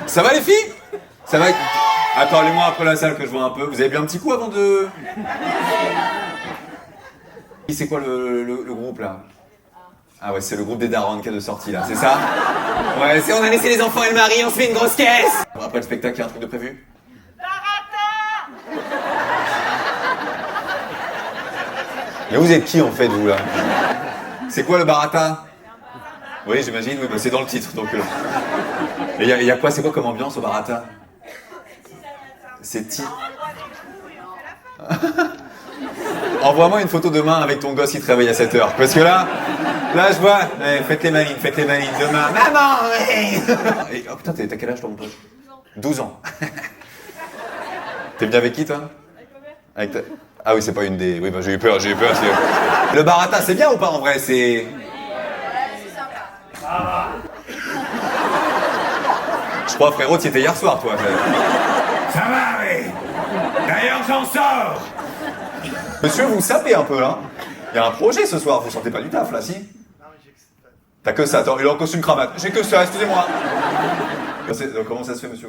Ça va les filles? Ça va? Attends, allez-moi après la salle que je vois un peu. Vous avez bu un petit coup avant de... C'est quoi le groupe là? Ah ouais, c'est le groupe des darons qui a de sortie là, c'est ça? Ouais, c'est on a laissé les enfants et le mari, on se fait une grosse caisse! Après le spectacle, il y a un truc de prévu? Mais vous êtes qui en fait vous là? C'est quoi le barata? Oui, j'imagine, oui, bah, c'est dans le titre donc. Et il y a quoi, c'est quoi comme ambiance au barata? C'est ti. Envoie-moi une photo demain avec ton gosse qui te réveille à 7h. Parce que là je vois, faites les malines demain. Maman, ouais. Et, oh putain, t'as quel âge toi mon pote? 12 ans. T'es venu avec qui toi? Avec ta... Ah oui, c'est pas une des... Oui, bah j'ai eu peur. Le barata, c'est bien ou pas en vrai? C'est sympa. Je crois frérot, tu y étais hier soir toi. Ça va, oui. D'ailleurs, j'en sors. Monsieur, vous sapez un peu là. Il y a un projet ce soir, vous sentez pas du taf là, si? Non, mais j'ai que ça. T'as que ça, attends, il est en costume cravate. J'ai que ça, excusez-moi. Comment ça se fait, monsieur?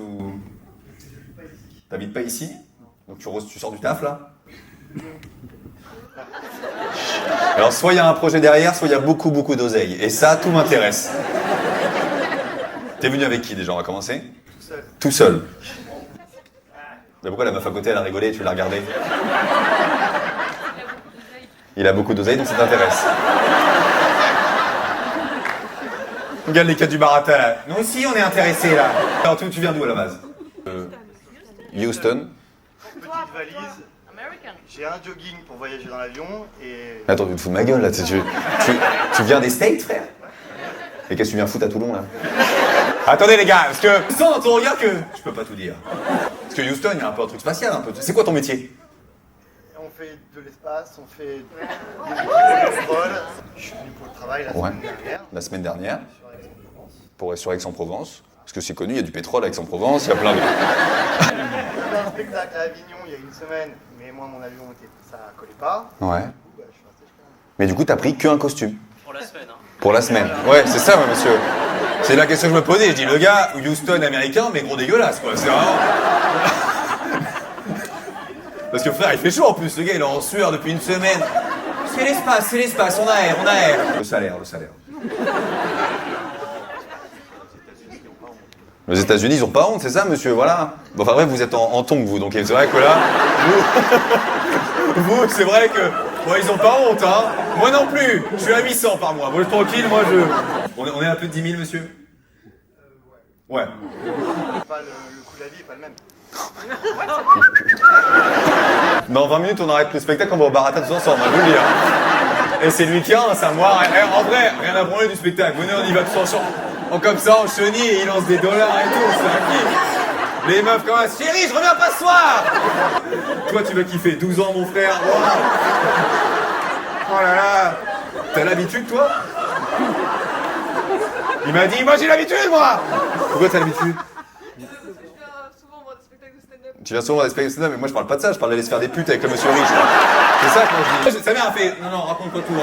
T'habites pas ici? Donc tu sors du taf là? Alors soit il y a un projet derrière, soit il y a beaucoup d'oseille. Et ça, tout m'intéresse. T'es venu avec qui déjà? On va commencer? Tout seul. Tout seul. Mais pourquoi la meuf à côté elle a rigolé et tu l'as regardée? Il a beaucoup d'oseille donc ça t'intéresse. Regarde les cas du barata là. Nous aussi on est intéressés là. Alors tu viens d'où à la base? Houston. Petite valise. J'ai un jogging pour voyager dans l'avion et... Attends, tu te fous de ma gueule là, tu viens des States, frère? Et qu'est-ce que tu viens foutre à Toulon là? Attendez les gars, parce que... Je sens dans ton regard que... Je peux pas tout dire. Parce que Houston, il y a un peu un truc spatial un peu. C'est quoi ton métier? On fait de l'espace, on fait des pétrole. Je suis venu pour le travail la semaine dernière. La semaine dernière. Sur Aix-en-Provence. Parce que c'est connu, il y a du pétrole à Aix-en-Provence, il y a plein de... J'ai fait un spectacle à Avignon il y a une semaine, mais moi mon avion ça collait pas. Ouais. Du coup, je suis resté jusqu'à... Mais du coup, t'as pris qu'un costume. Pour la semaine, hein. Pour la semaine. Ouais, c'est ça, ouais, monsieur. C'est la question que je me posais. Je dis, le gars, Houston américain, mais gros dégueulasse, quoi. C'est vraiment... Parce que frère, il fait chaud en plus. Le gars, il est en sueur depuis une semaine. C'est l'espace, on aère. Le salaire. Les États-Unis, ils ont pas honte, c'est ça, monsieur, voilà. Bon, enfin bref, vous êtes en tongue, vous, donc c'est vrai que là, vous, c'est vrai que, bon, ils ont pas honte, hein. Moi non plus, je suis à 800 par mois. Moi, je suis tranquille, On est à plus de 10 000, monsieur? Ouais. Pas le coût de la vie est pas le même. Dans 20 minutes, on arrête le spectacle, on va au barata tous ensemble, je vous le dire. Et c'est le week-end, c'est un mois. En vrai, rien à branler du spectacle. Venez, on y va tous ensemble. Comme ça, en chenille, et il lance des dollars et tout, c'est un kiff. Les meufs comme ça, chérie, je reviens pas ce soir. Toi, tu vas kiffer, 12 ans, mon frère. Wow. Oh là là. T'as l'habitude, toi? Il m'a dit, moi j'ai l'habitude, moi. Pourquoi t'as l'habitude? Tu viens souvent voir des spectacles de stand-up, mais moi je parle pas de ça, je parle d'aller se faire des putes avec le monsieur riche. C'est ça que moi je dis. Sa mère a fait, non, raconte-moi tout,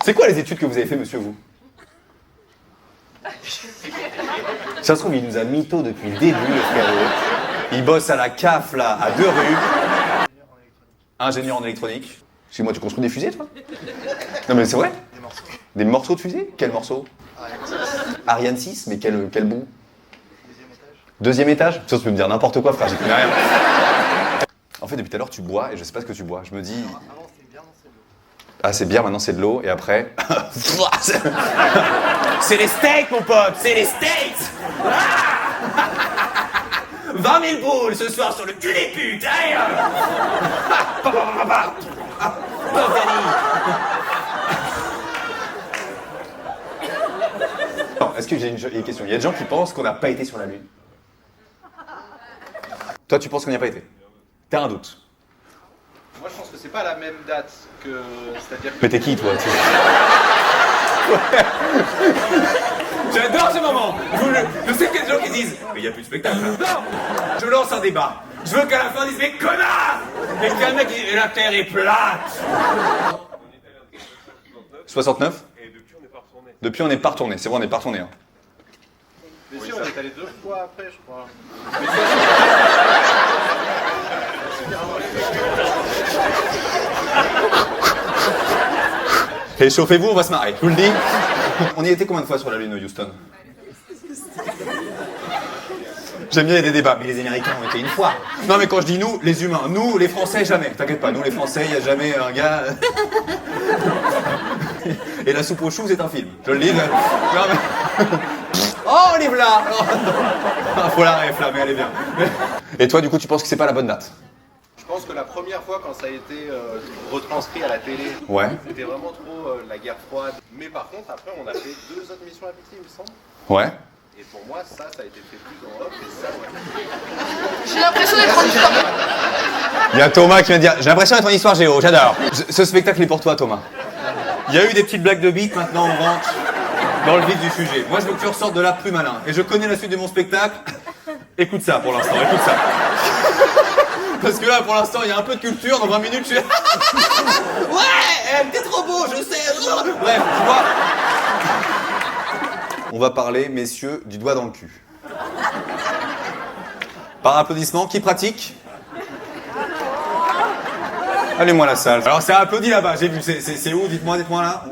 C'est quoi les études que vous avez fait, monsieur, vous? Ça se trouve, il nous a mytho depuis le début, le frérot. Il bosse à la CAF, là, à 2 rues. Ingénieur en électronique. Chez moi, tu construis des fusées, toi? Non, mais c'est vrai? Des morceaux. Des morceaux de fusées? Quels morceaux? Ariane 6, mais quel bout? Deuxième étage? Ça, tu peux me dire n'importe quoi, frère, j'y connais rien. En fait, depuis tout à l'heure, tu bois, et je sais pas ce que tu bois. Je me dis... Avant c'était bien, c'est de l'eau. Ah, c'est bière, maintenant c'est de l'eau, et après... C'est les steaks, mon pote, c'est les steaks. 20 000 boules ce soir sur le cul des putes, hein. Est-ce que j'ai une question? Il y a des gens qui pensent qu'on n'a pas été sur la Lune. Toi, tu penses qu'on n'y a pas été? T'as un doute? Moi, je pense que c'est pas la même date que... C'est-à-dire que... Mais t'es qui, toi? J'adore ce moment. Je sais qu'il y a des gens qui disent mais il n'y a plus de spectacle. Non. Je lance un débat. Je veux qu'à la fin on dise mais connard. Et qu'il y a un mec qui dit la terre est plate. 69. Et depuis on n'est pas retourné. C'est bon, on n'est pas retourné. Hein. Mais Oui, si, ça. on est allé 2 fois après, je crois. Et chauffez-vous, on va se marrer, je vous le dis. On y était combien de fois sur la Lune, Houston? J'aime bien, il y a des débats, mais les Américains ont été une fois. Non, mais quand je dis nous, les humains, nous, les Français, jamais. T'inquiète pas, nous, les Français, il n'y a jamais un gars... Et la soupe aux choux, c'est un film. Je le dis. Non, mais... Oh, on est là. Faut la ref, là, mais elle est bien. Et toi, du coup, tu penses que c'est pas la bonne date? Je pense que la première fois, quand ça a été retranscrit à la télé, Ouais. c'était vraiment trop la guerre froide. Mais par contre, après, on a fait 2 autres missions habitées, il me semble. Ouais. Et pour moi, ça a été fait plus en off, et ça, ouais. J'ai l'impression d'être en histoire. Il y a Thomas qui vient de dire, j'ai l'impression d'être en histoire géo, j'adore. Ce spectacle est pour toi, Thomas. Il y a eu des petites blagues de bite, maintenant on rentre dans le vif du sujet. Moi, je veux que tu ressortes de là plus malin. Et je connais la suite de mon spectacle. Écoute ça pour l'instant, écoute ça. Parce que là, pour l'instant, il y a un peu de culture. Dans 20 minutes, je suis... Ouais, t'es trop beau, je sais. Bref, tu vois. On va parler, messieurs, du doigt dans le cul. Par applaudissement, qui pratique? Allez-moi la salle. Alors, c'est applaudi là-bas, j'ai vu. C'est où? Dites-moi là.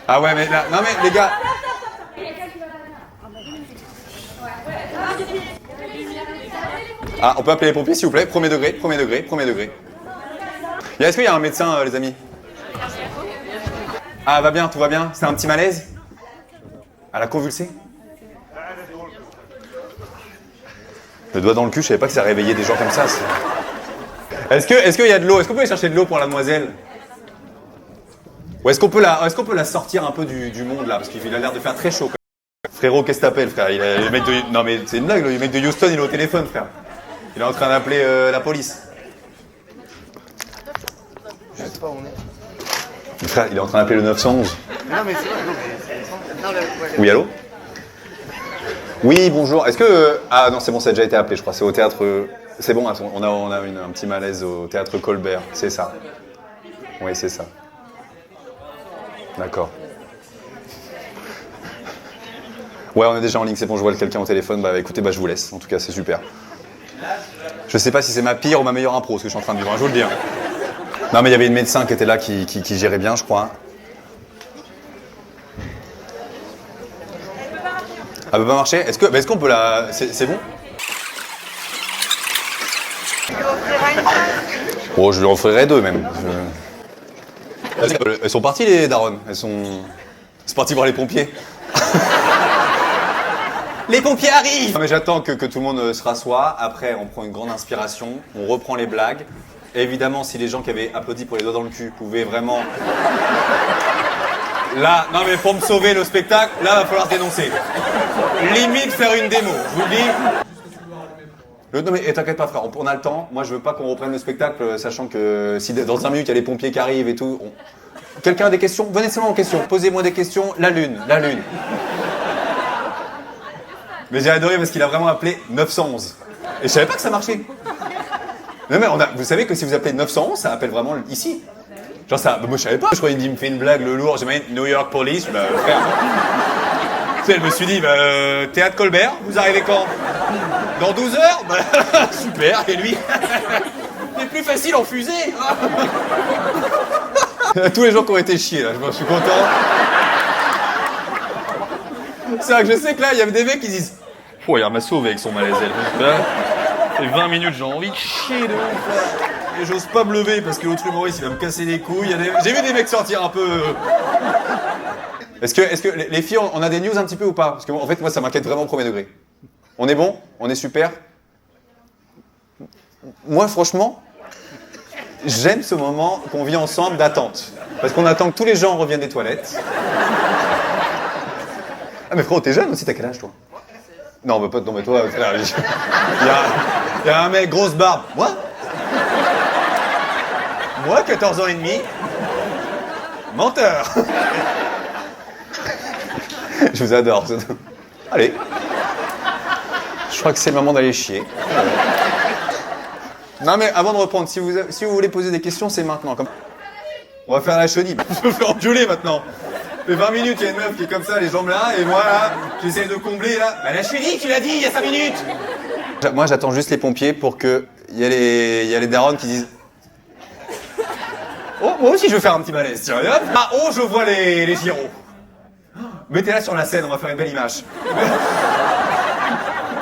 Ah ouais, mais là... Non mais, les gars... Ah, on peut appeler les pompiers, s'il vous plaît. Premier degré. Est-ce qu'il y a un médecin, les amis? Ah, va bien, tout va bien? C'est un petit malaise? Elle a convulsé? Le doigt dans le cul, je savais pas que ça réveillait des gens comme ça. Est-ce qu'il y a de l'eau? Est-ce qu'on peut aller chercher de l'eau pour la demoiselle? Ou est-ce qu'on peut la sortir un peu du monde là? Parce qu'il a l'air de faire très chaud. Frérot, qu'est-ce que t'appelles, frère? Le mec de... Non mais c'est une blague, le mec de Houston, il est au téléphone, frère. Il est en train d'appeler la police. Je sais pas où on est. Frère, il est en train d'appeler le 911. Non, mais c'est vrai, non, mais c'est... Non, là, ouais, Oui, allô? Oui, bonjour. Est-ce que... Ah non, c'est bon, ça a déjà été appelé, je crois. C'est au théâtre... C'est bon, attends, on a un petit malaise au théâtre Colbert. C'est ça. Oui, c'est ça. D'accord. Ouais, on est déjà en ligne, c'est bon, je vois quelqu'un au téléphone. Bah écoutez, je vous laisse. En tout cas, c'est super. Je sais pas si c'est ma pire ou ma meilleure impro, ce que je suis en train de vivre, je vous le dis. Non, mais il y avait une médecin qui était là, qui gérait bien, je crois. Elle peut pas marcher? Est-ce qu'on peut la... C'est bon? Oh, je lui en ferai 2 même. Elles sont parties les darons. C'est parti voir les pompiers. Les pompiers arrivent! Non, mais j'attends que tout le monde se rassoie. Après, on prend une grande inspiration. On reprend les blagues. Et évidemment, si les gens qui avaient applaudi pour les doigts dans le cul pouvaient vraiment... Là, non mais pour me sauver le spectacle, là, va falloir se dénoncer. Limite faire une démo, je vous le dis. Non mais t'inquiète pas frère, on a le temps. Moi je veux pas qu'on reprenne le spectacle, sachant que si dans 5 minutes il y a les pompiers qui arrivent et tout. Quelqu'un a des questions? Venez seulement en question, posez-moi des questions. La lune. Mais j'ai adoré parce qu'il a vraiment appelé 911. Et je savais pas que ça marchait. Non mais vous savez que si vous appelez 911, ça appelle vraiment ici. Genre ça, moi je savais pas. Je croyais qu'il me fait une blague, le lourd. J'imagine New York Police. Frère. Tu sais, je me suis dit, théâtre Colbert, vous arrivez quand? Dans 12 heures? Super. Et lui, c'est plus facile en fusée. Tous les gens qui ont été chiés là, je suis content. C'est vrai que je sais que là, il y avait des mecs qui disent, oh, il m'a sauvé avec son malaise. Et 20 minutes, j'ai envie de chier de ouf là. Et j'ose pas me lever parce que l'autre humoriste il va me casser les couilles. J'ai vu des mecs sortir un peu. Est-ce que les filles, on a des news un petit peu ou pas? Parce que en fait, moi ça m'inquiète vraiment au premier degré. On est bon? On est super? Moi franchement, j'aime ce moment qu'on vit ensemble d'attente. Parce qu'on attend que tous les gens reviennent des toilettes. Ah mais frérot, t'es jeune aussi, t'as quel âge toi? Non, mais pas, non mais toi, il y a un mec, grosse barbe. Moi, 14 ans et demi. Menteur. Je vous adore. Allez. Je crois que c'est le moment d'aller chier. Non mais avant de reprendre, si vous voulez poser des questions, c'est maintenant. On va faire la chenille. Je me fais engueuler maintenant. fait 20 minutes, il y a une meuf qui est comme ça, les jambes là, et moi là, j'essaie de combler là. Bah la chérie, tu l'as dit il y a 5 minutes. Moi j'attends juste les pompiers pour que il y a les darons qui disent oh, moi aussi je veux faire un petit malaise, tiens, hop. Ah oh, je vois les gyros. Mettez-la sur la scène, on va faire une belle image.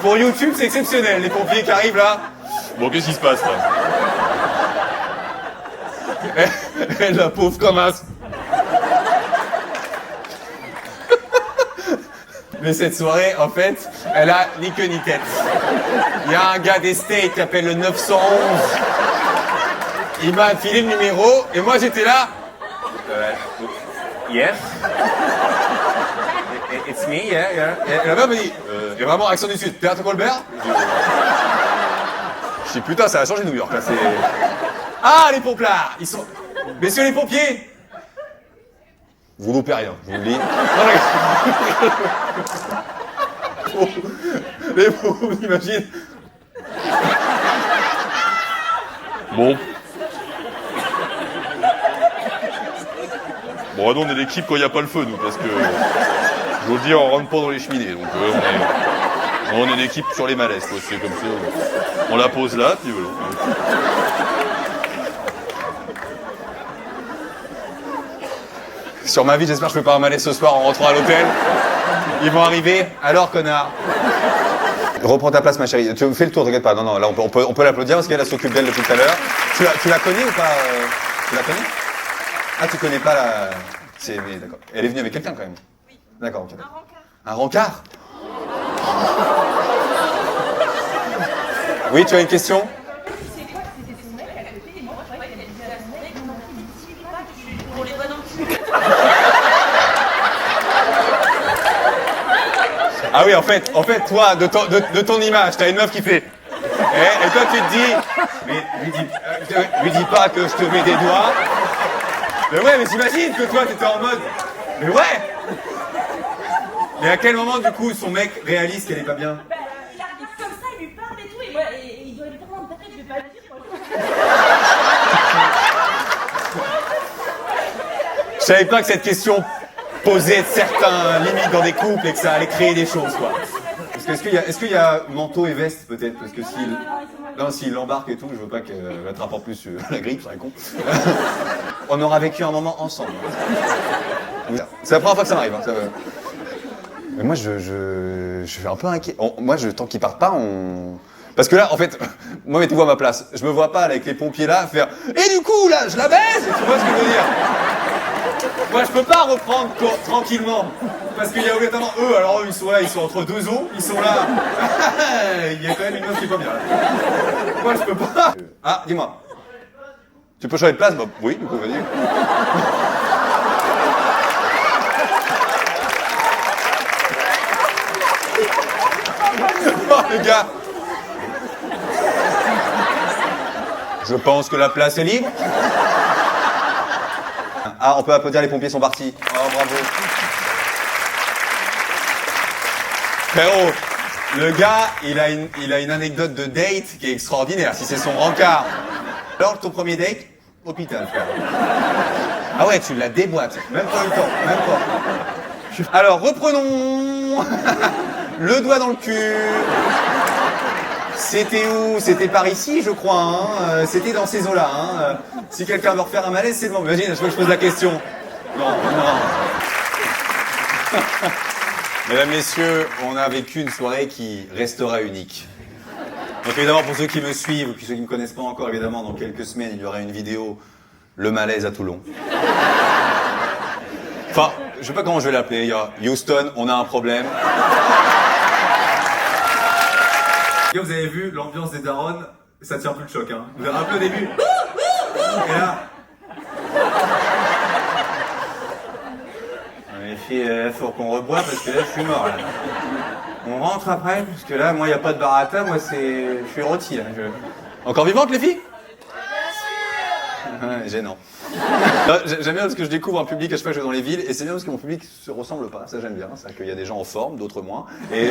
Pour YouTube, c'est exceptionnel, les pompiers qui arrivent là. Bon, qu'est-ce qui se passe là? La pauvre connasse. Mais cette soirée, en fait, elle a ni queue ni tête. Il y a un gars des States qui appelle le 911. Il m'a filé le numéro et moi j'étais là. Yes. It's me, yeah. Et la meuf me dit, et vraiment accent du Sud, Théâtre Colbert? Je dis putain, ça a changé New York là, c'est... Ah, les pomplards, ils sont... Messieurs les pompiers, vous loupez rien, je vous le dis. Les pauvres, vous imaginez. Bon. Bon, nous on est l'équipe quand il n'y a pas le feu, nous, parce que... Je vous le dis, on rentre pas dans les cheminées, donc on est l'équipe sur les malaises, quoi. C'est comme ça. On la pose là, puis voilà. Sur ma vie, j'espère que je peux pas un malaise ce soir en rentrant à l'hôtel. Ils vont arriver. Alors, connard. Reprends ta place, ma chérie. Tu fais le tour, t'inquiète pas. Non, là, on peut l'applaudir parce qu'elle s'occupe d'elle depuis tout à l'heure. Tu la connais ou pas Tu la connais? Ah, tu connais pas la... Oui, d'accord. Elle est venue avec quelqu'un, quand même. Oui. D'accord, ok. Un rencard. Oui, tu as une question? Ah oui, en fait, toi, de ton image, t'as une meuf qui fait... Et toi, tu te dis... Mais lui dis pas que je te mets des doigts. Mais ouais, mais t'imagines que toi, t'étais en mode... Mais ouais. Mais à quel moment, du coup, son mec réalise qu'elle est pas bien? Il arrive comme ça, il lui parle et tout, et il doit lui prendre en tête, je vais pas le dire, moi. Je savais pas que cette question posait certains limites dans des couples et que ça allait créer des choses, quoi. Parce que est-ce qu'il y a manteau et veste, peut-être? Parce que s'il l'embarque et tout, je veux pas qu'elle attrape en plus la grippe, ça serait con. On aura vécu un moment ensemble. C'est la première fois que ça m'arrive. Hein, ça... Mais moi, je suis un peu inquiet. Tant qu'ils partent pas, Parce que là, en fait, moi, mettez-vous à ma place. Je me vois pas avec les pompiers là faire « Et du coup, là, je la baise !» Tu vois ce que je veux dire? Moi, je peux pas reprendre tranquillement. Parce qu'il y a obligatoirement eux. Alors eux, ils sont là, ils sont entre deux eaux. Ils sont là. Il y a quand même une meuf qui est pas bien là. Moi, je peux pas. Ah, dis-moi. Tu peux changer de place? Bah oui, du coup, vas-y. Oh, le gars. Je pense que la place est libre. Ah, on peut applaudir, les pompiers sont partis. Oh, bravo. Frérot, le gars, il a une anecdote de date qui est extraordinaire, si c'est son rencard. Alors, ton premier date? Hôpital, frère. Ah ouais, tu la déboîtes. Même pas le temps, même pas. Alors, reprenons. Le doigt dans le cul. C'était où? C'était par ici, je crois. Hein. C'était dans ces eaux-là. Hein. Si quelqu'un veut refaire un malaise, c'est bon. Imagine, je veux que je pose la question. Non. Mesdames, messieurs, on a vécu une soirée qui restera unique. Donc évidemment, pour ceux qui me suivent, ou ceux qui ne me connaissent pas encore, évidemment, dans quelques semaines, il y aura une vidéo « Le malaise à Toulon ». Enfin, je sais pas comment je vais l'appeler. Il y a Houston, on a un problème. Vous avez vu l'ambiance des darons, ça tient plus le choc, hein. Vous avez un peu au début. Et là. Les filles, faut qu'on reboie parce que là je suis mort là. On rentre après parce que là, moi il n'y a pas de barata, moi je suis rôti là. Encore vivante les filles? Gênant. J'aime bien parce que je découvre un public à chaque fois que je vais dans les villes et c'est bien parce que mon public se ressemble pas, ça j'aime bien. C'est-à-dire qu'il y a des gens en forme, d'autres moins. Et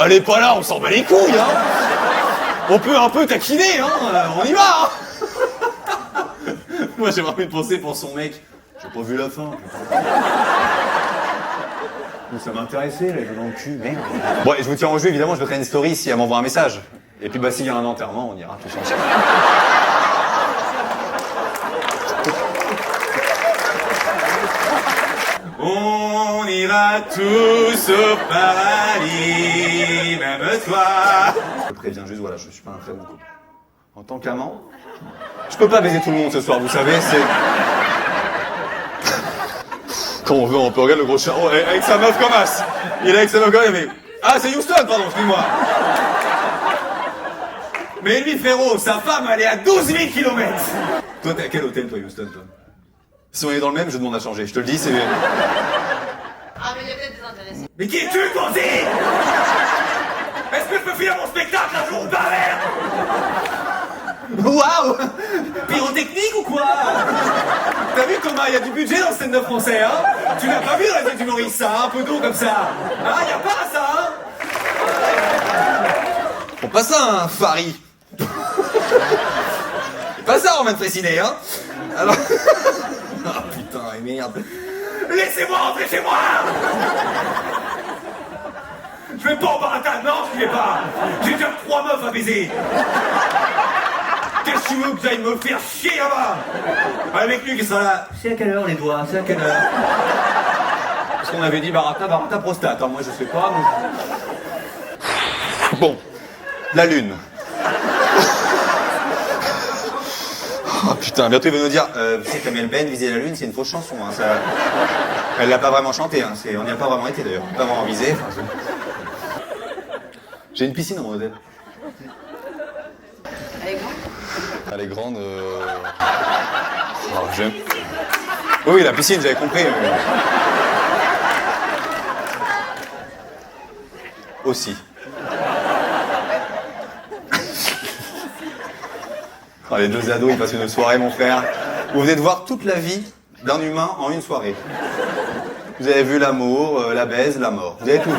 elle est pas là, on s'en bat les couilles, hein. On peut un peu taquiner, hein. On y va, hein. Moi, j'ai vraiment une pensée pour son mec. J'ai pas vu la fin. Mais ça m'intéressait, là, je dans le cul, merde. Bon, et je vous tiens au jeu, évidemment, je mettrai une story si elle m'envoie un message. Et puis, bah, s'il y a un enterrement, on ira tous ensemble. On ira tous au paradis, même toi. Je préviens juste, voilà, je suis pas un très bon couple. En tant qu'amant, je peux pas baiser tout le monde ce soir, vous savez, c'est... Quand on veut, on peut regarder le gros chat. Oh, avec sa meuf comme as. Il est avec sa meuf comme as, mais... Ah, c'est Houston, pardon, excuse-moi. Mais lui, frérot, sa femme, elle est à 12 000 km. Toi, t'es à quel hôtel, toi, Houston, toi? Si on est dans le même, je demande à changer. Je te le dis, c'est... Ah, mais il y a peut-être des intéressés. Mais qui es-tu, toi aussi? Est-ce que je peux finir mon spectacle un jour ou pas, merde? Waouh! Pyrotechnique ou quoi? T'as vu comment il y a du budget dans le stand-up français, hein? Tu l'as pas vu dans les humoristes, ça, hein? Un peu d'eau comme ça. Hein? Y a pas ça, hein? Bon, pas ça, hein, Fari. C'est pas ça, Roman Frécinet, hein? Alors... Ah putain, merde. Laissez-moi rentrer chez moi! Je vais pas au baratin, non, je vais pas! J'ai déjà 3 meufs à baiser! Qu'est-ce que tu veux que j'aille me faire chier là-bas? Avec lui qui sera là. C'est à quelle heure les doigts? C'est à quelle heure? Parce qu'on avait dit Barata prostate, hein, moi je sais pas. Mais... Bon, la lune. Oh putain, bientôt il va nous dire, tu sais, Kamel Ben, viser la lune, c'est une fausse chanson, hein, ça... Elle l'a pas vraiment chanté, hein, on n'y a pas vraiment été d'ailleurs, pas vraiment visé. Enfin, j'ai une piscine dans mon hôtel. Elle est grande. Elle est grande, Alors, j'aime... Oui, la piscine, j'avais compris. Aussi. Oh, les deux ados, ils passent une soirée, mon frère. Vous venez de voir toute la vie d'un humain en une soirée. Vous avez vu l'amour, la baise, la mort. Vous avez tout vu.